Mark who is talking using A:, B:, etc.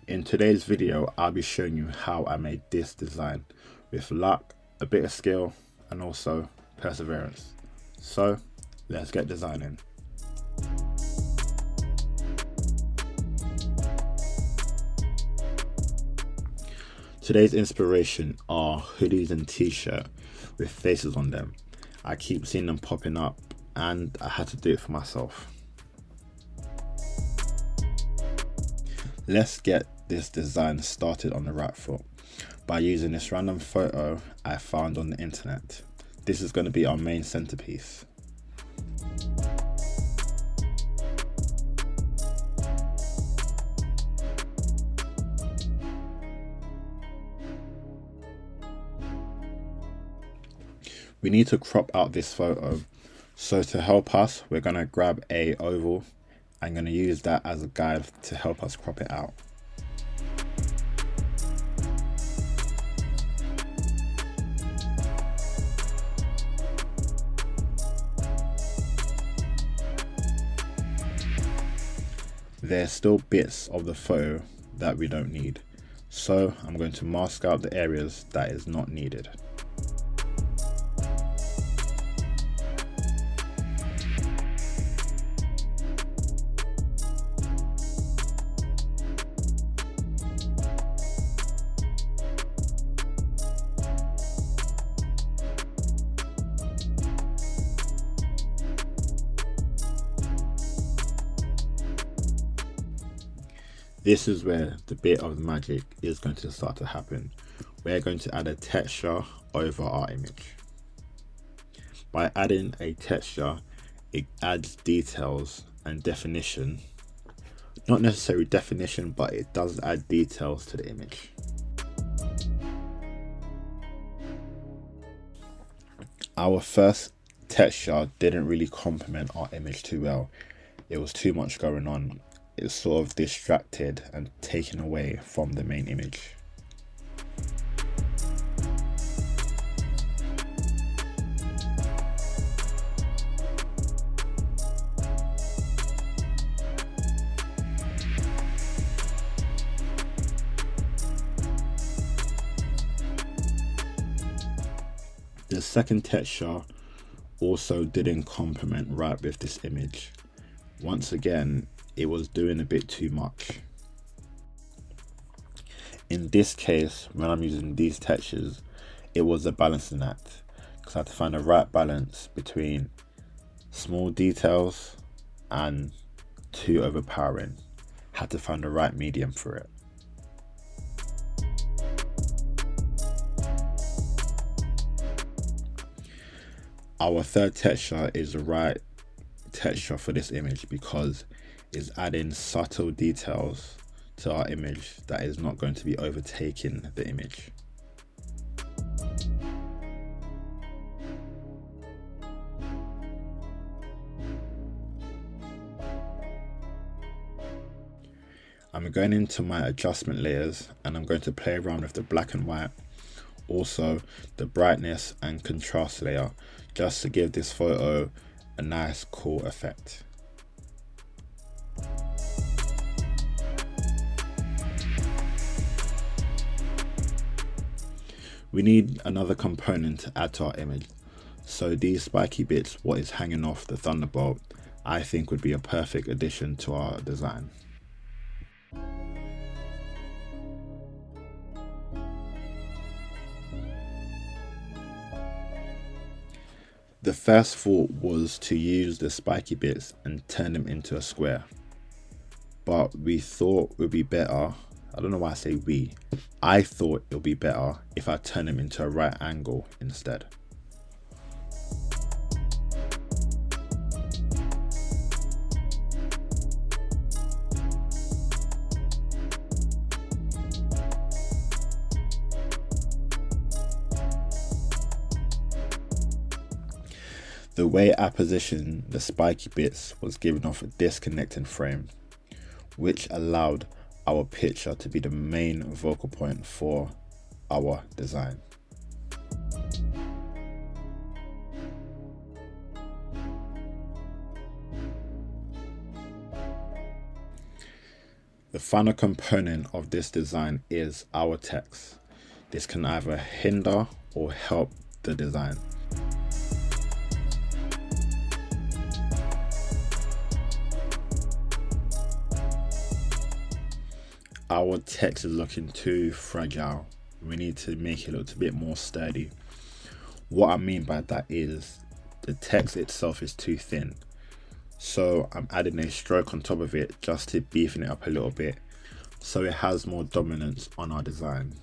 A: In today's video, I'll be showing you how I made this design with luck, a bit of skill, and also perseverance. So let's get designing. Today's inspiration are hoodies and t-shirt with faces on them. I keep seeing them popping up and I had to do it for myself. Let's get this design started on the right foot by using this random photo I found on the internet. This is going to be our main centerpiece. We need to crop out this photo, so to help us we're going to grab a oval. I'm going to use that as a guide to help us crop it out. There's still bits of the photo that we don't need, so I'm going to mask out the areas that is not needed. This is where the bit of the magic is going to start to happen. We're going to add a texture over our image. By adding a texture, it adds details and definition. Not necessarily definition, but it does add details to the image. Our first texture didn't really complement our image too well. It was too much going on. It's sort of distracted and taken away from the main image. The second texture also didn't complement right with this image. Once again, it was doing a bit too much. In this case, when I'm using these textures, it was a balancing act, because I had to find the right balance between small details and too overpowering. Had to find the right medium for it. Our third texture is the right texture for this image because it's adding subtle details to our image that is not going to be overtaking the image. I'm going into my adjustment layers and I'm going to play around with the black and white, also the brightness and contrast layer, just to give this photo a nice cool effect. We need another component to add to our image, so these spiky bits, what is hanging off the thunderbolt, I think would be a perfect addition to our design. The first thought was to use the spiky bits and turn them into a square, but we thought it would be better, I don't know why I say we, I thought it would be better if I turn them into a right angle instead. The way I positioned the spiky bits was giving off a disconnecting frame, which allowed our picture to be the main focal point for our design. The final component of this design is our text. This can either hinder or help the design. Our text is looking too fragile. We need to make it look a bit more sturdy. What I mean by that is the text itself is too thin. So I'm adding a stroke on top of it just to beefing it up a little bit so it has more dominance on our design.